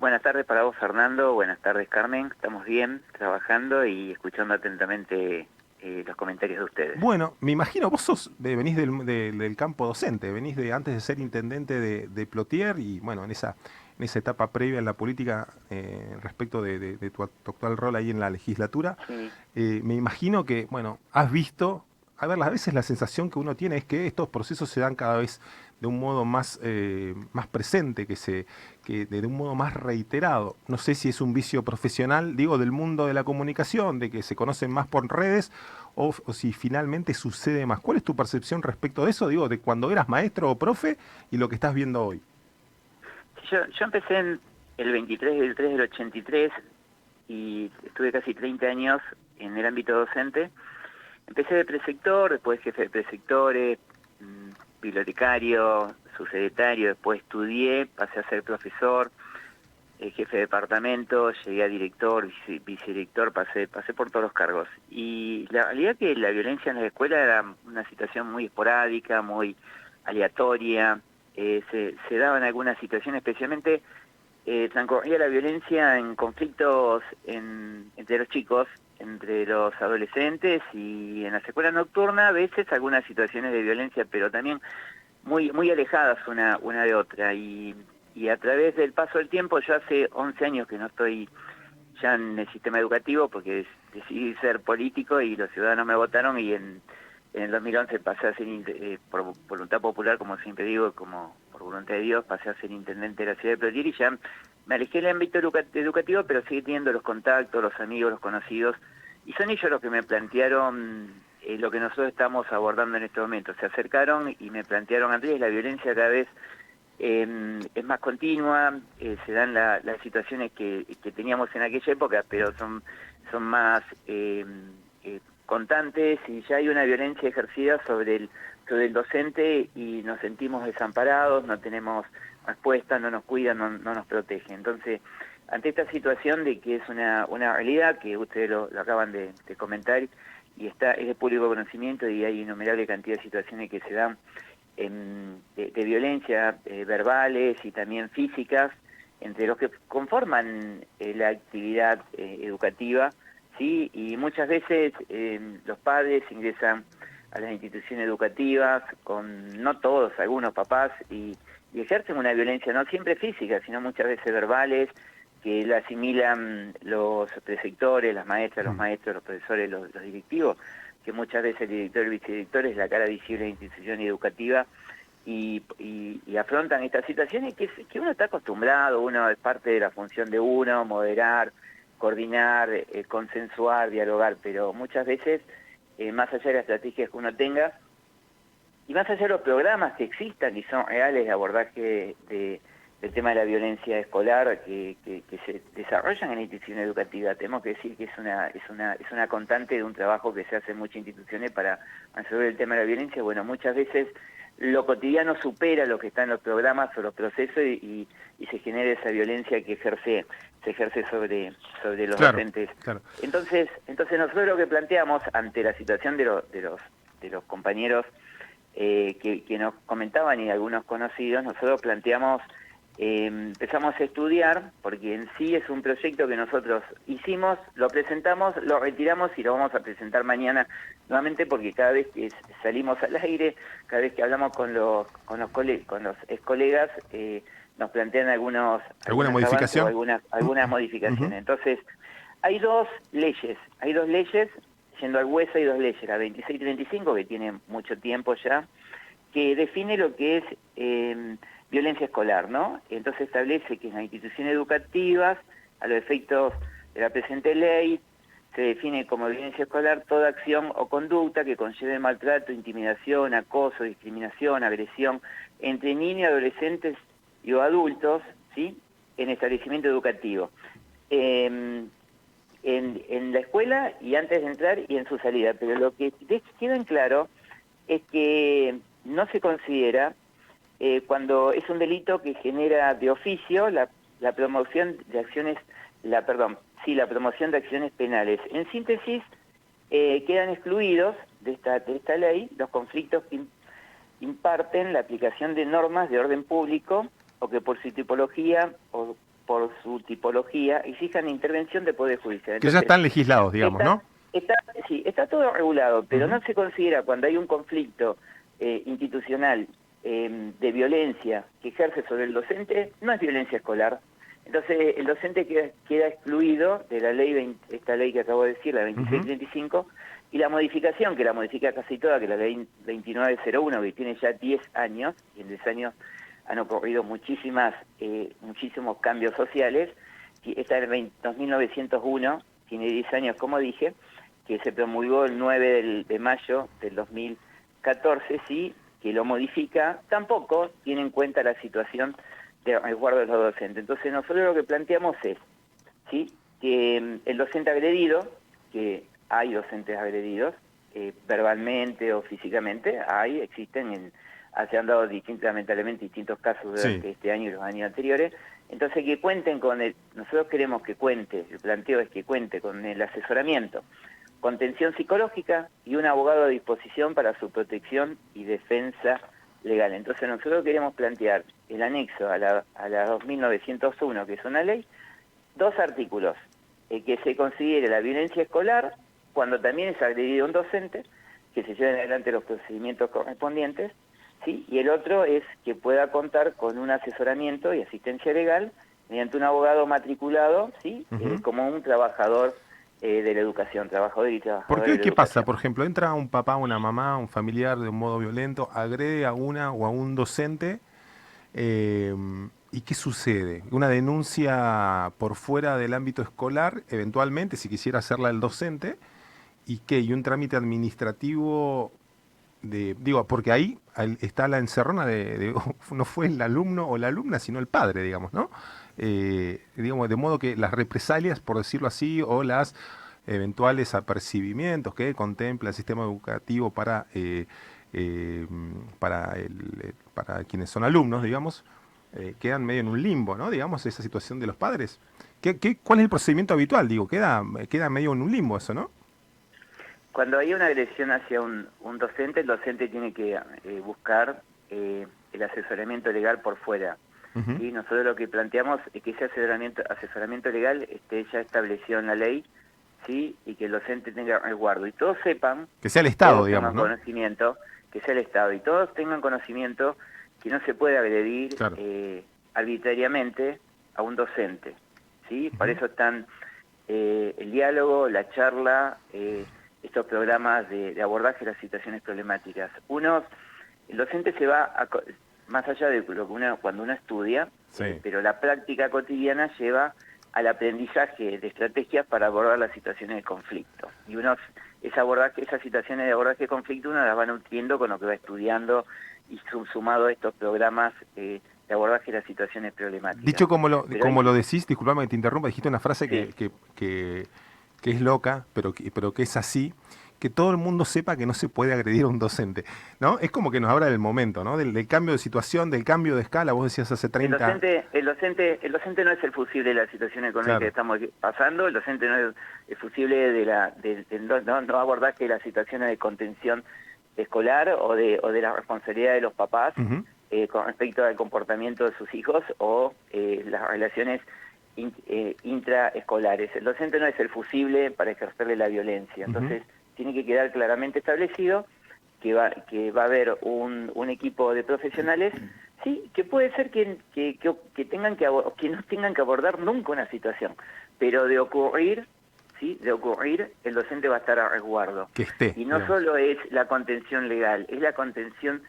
Buenas tardes para vos, Fernando. Buenas tardes, Carmen. Estamos bien, trabajando y escuchando atentamente los comentarios de ustedes. Bueno, me imagino, vos venís del campo docente, venís de antes de ser intendente de Plotier y bueno, en esa etapa previa en la política respecto de tu actual rol ahí en la legislatura, Sí, me imagino que, bueno, has visto, a ver, a veces la sensación que uno tiene es que estos procesos se dan cada vez de un modo más presente, que de un modo más reiterado. No sé si es un vicio profesional, digo, del mundo de la comunicación, de que se conocen más por redes, o si finalmente sucede más. ¿Cuál es tu percepción respecto de eso? Digo, de cuando eras maestro o profe y lo que estás viendo hoy. yo empecé en el 23 del 3 del 83 y estuve casi 30 años en el ámbito docente. Empecé de preceptor, después jefe de preceptores, bibliotecario, subsecretario, después estudié, pasé a ser profesor, jefe de departamento, llegué a director, vicedirector, pasé por todos los cargos. Y la realidad que la violencia en la escuela era una situación muy esporádica, muy aleatoria, se daban algunas situaciones, especialmente transcurría la violencia en conflictos entre los chicos, entre los adolescentes y en las escuelas nocturnas, a veces algunas situaciones de violencia, pero también muy alejadas una de otra. Y a través del paso del tiempo, yo hace 11 años que no estoy ya en el sistema educativo porque decidí ser político y los ciudadanos me votaron y en el 2011 pasé a ser, por voluntad popular, como siempre digo, como por voluntad de Dios, pasé a ser intendente de la ciudad de Plotier y ya me alejé del ámbito educativo, pero sigue teniendo los contactos, los amigos, los conocidos, y son ellos los que me plantearon lo que nosotros estamos abordando en este momento. Se acercaron y me plantearon, Andrés, la violencia cada vez es más continua, se dan las situaciones que teníamos en aquella época, pero son más constantes y ya hay una violencia ejercida sobre el docente y nos sentimos desamparados, no tenemos respuesta, no nos cuidan, no nos protegen. Entonces, ante esta situación de que es una realidad que ustedes lo acaban de comentar y es de público conocimiento y hay innumerable cantidad de situaciones que se dan de violencia verbales y también físicas entre los que conforman la actividad educativa, ¿sí? Y muchas veces los padres ingresan a las instituciones educativas, no todos, algunos papás, y ejercen una violencia no siempre física, sino muchas veces verbales, que la asimilan los preceptores, las maestras, los maestros, los profesores, los directivos, que muchas veces el director y el vicedirector es la cara visible de la institución educativa y afrontan estas situaciones que uno está acostumbrado, uno es parte de la función de uno, moderar, coordinar, consensuar, dialogar, pero muchas veces, más allá de las estrategias que uno tenga, y más allá de los programas que existan y son reales de abordaje del tema de la violencia escolar que se desarrollan en la institución educativa, tenemos que decir que es una constante de un trabajo que se hace en muchas instituciones para resolver el tema de la violencia. Bueno, muchas veces lo cotidiano supera lo que está en los programas o los procesos y se genera esa violencia que se ejerce sobre los Claro, docentes. claro. Entonces nosotros lo que planteamos ante la situación de los compañeros que nos comentaban y algunos conocidos, nosotros planteamos, empezamos a estudiar, porque en sí es un proyecto que nosotros hicimos, lo presentamos, lo retiramos y lo vamos a presentar mañana nuevamente, porque cada vez que salimos al aire, cada vez que hablamos con los ex colegas, nos plantean ¿Alguna algunos avances o modificación? algunas Ujú. modificaciones. Entonces, hay dos leyes, yendo al hueso hay dos leyes, la 26 y 35, que tienen mucho tiempo ya, que define lo que es violencia escolar, ¿no? Entonces establece que en las instituciones educativas, a los efectos de la presente ley, se define como violencia escolar toda acción o conducta que conlleve maltrato, intimidación, acoso, discriminación, agresión entre niños, adolescentes y o adultos, ¿sí?, en establecimiento educativo. En la escuela y antes de entrar y en su salida, pero lo que queda en claro es que no se considera cuando es un delito que genera de oficio la promoción de acciones, la promoción de acciones penales. En síntesis, quedan excluidos de esta ley los conflictos que imparten la aplicación de normas de orden público o que por su tipología o por su tipología, exijan intervención de Poder Judicial. Que ya están legislados, digamos, ¿no? Sí, está todo regulado, pero no se considera cuando hay un conflicto institucional de violencia que ejerce sobre el docente, no es violencia escolar. Entonces el docente queda excluido de la ley, esta ley que acabo de decir, la 2635, y la modificación, que la modifica casi toda, que la ley 2901, que tiene ya 10 años, y en 10 años han ocurrido muchísimos cambios sociales, y esta es 2901, tiene 10 años, como dije, que se promulgó el 9 de mayo del 2014, sí, que lo modifica, tampoco tiene en cuenta la situación de resguardo de los docentes. Entonces nosotros lo que planteamos es, ¿sí?, que el docente agredido, que hay docentes agredidos, verbalmente o físicamente, existen, se han dado lamentablemente distintos casos durante este año y los años anteriores, entonces que cuenten nosotros queremos que cuente, el planteo es que cuente con el asesoramiento, contención psicológica y un abogado a disposición para su protección y defensa legal. Entonces nosotros queremos plantear el anexo a la 2901, que es una ley, 2 artículos, que se considere la violencia escolar cuando también es agredido un docente, que se lleven adelante los procedimientos correspondientes, ¿sí? Y el otro es que pueda contar con un asesoramiento y asistencia legal mediante un abogado matriculado, ¿sí? Como un trabajador de la educación, trabajador y trabajadora. ¿Por qué? ¿Qué pasa? Por ejemplo, entra un papá, una mamá, un familiar de un modo violento, agrede a una o a un docente, ¿y qué sucede? Una denuncia por fuera del ámbito escolar, eventualmente, si quisiera hacerla el docente, ¿y qué? Y un trámite administrativo digo, porque ahí está la encerrona no fue el alumno o la alumna, sino el padre, digamos, ¿no? Digamos, de modo que las represalias, por decirlo así, o las eventuales apercibimientos que contempla el sistema educativo para quienes son alumnos, digamos, quedan medio en un limbo, ¿no? Digamos, esa situación de los padres. ¿Cuál es el procedimiento habitual? Digo, queda medio en un limbo eso, ¿no? Cuando hay una agresión hacia un docente, el docente tiene que buscar el asesoramiento legal por fuera. ¿Sí? Nosotros lo que planteamos es que ese asesoramiento legal esté ya establecido en la ley, ¿sí? Y que el docente tenga resguardo. Y todos sepan, que sea el Estado, todos digamos, tengan ¿no? conocimiento, que sea el Estado, y todos tengan conocimiento que no se puede agredir arbitrariamente a un docente. ¿Sí? Para eso están el diálogo, la charla, estos programas de abordaje de las situaciones problemáticas. El docente se va más allá de lo que cuando uno estudia, pero la práctica cotidiana lleva al aprendizaje de estrategias para abordar las situaciones de conflicto. Y esas situaciones de abordaje de conflicto uno las va nutriendo con lo que va estudiando y sumado a estos programas de abordaje de las situaciones problemáticas. Dicho como lo decís, disculpame que te interrumpa, dijiste una frase que es loca, pero que es así, que todo el mundo sepa que no se puede agredir a un docente, ¿no? Es como que nos habla del momento, ¿no? Del cambio de situación, del cambio de escala, vos decías hace 30... El docente no es el fusible de la situación económica que estamos pasando, el docente no es el fusible de no abordaje de las situaciones de contención escolar o de la responsabilidad de los papás con respecto al comportamiento de sus hijos o las relaciones intraescolares. El docente no es el fusible para ejercerle la violencia, entonces tiene que quedar claramente establecido que va a haber un equipo de profesionales, sí, que puede ser que no tengan que abordar nunca una situación, pero de ocurrir, el docente va a estar a resguardo. Que esté, y no solo es la contención legal, es la contención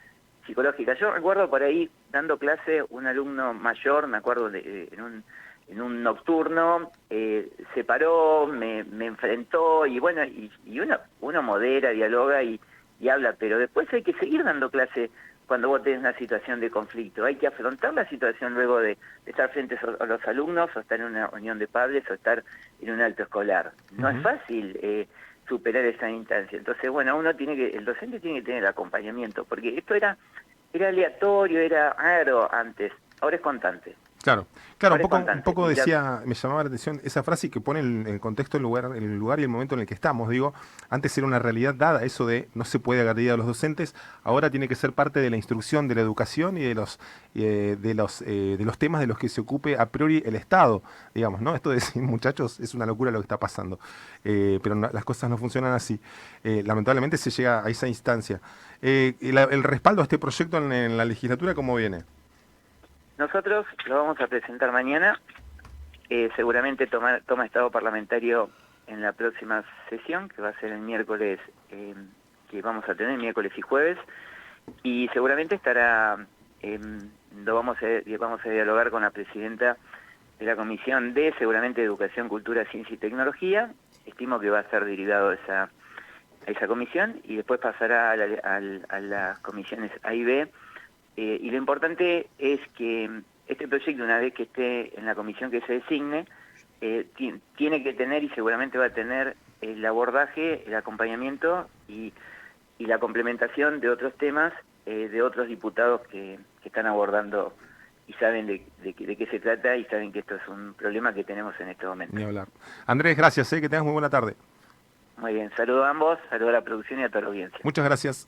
psicológica. Yo recuerdo por ahí, dando clase, un alumno mayor, me acuerdo en un nocturno, se paró, me enfrentó, y bueno, y uno modera, dialoga y habla, pero después hay que seguir dando clase cuando vos tenés una situación de conflicto. Hay que afrontar la situación luego de estar frente a los alumnos, o estar en una reunión de padres, o estar en un alto escolar. No es fácil superar esa instancia. Entonces, bueno, el docente tiene que tener el acompañamiento, porque esto era aleatorio, era raro antes, ahora es constante. Claro, claro, Ahora es un constante. poco decía, me llamaba la atención esa frase que pone en contexto el lugar y el momento en el que estamos. Digo, antes era una realidad dada eso de no se puede agredir a los docentes, ahora tiene que ser parte de la instrucción, de la educación y de los temas de los que se ocupe a priori el Estado, digamos, ¿no? Esto de decir, muchachos, es una locura lo que está pasando, pero las cosas no funcionan así. Lamentablemente se llega a esa instancia. El respaldo a este proyecto en la legislatura, ¿cómo viene? Nosotros lo vamos a presentar mañana, seguramente toma estado parlamentario en la próxima sesión, que va a ser el miércoles, que vamos a tener miércoles y jueves, y seguramente estará, vamos a dialogar con la presidenta de la Comisión de seguramente Educación, Cultura, Ciencia y Tecnología. Estimo que va a ser derivado a esa comisión y después pasará a las comisiones A y B. Y lo importante es que este proyecto, una vez que esté en la comisión que se designe, tiene que tener y seguramente va a tener el abordaje, el acompañamiento y la complementación de otros temas de otros diputados que están abordando y saben de qué se trata y saben que esto es un problema que tenemos en este momento. Ni hablar. Andrés, gracias, que tengas muy buena tarde. Muy bien, saludo a ambos, saludo a la producción y a toda la audiencia. Muchas gracias.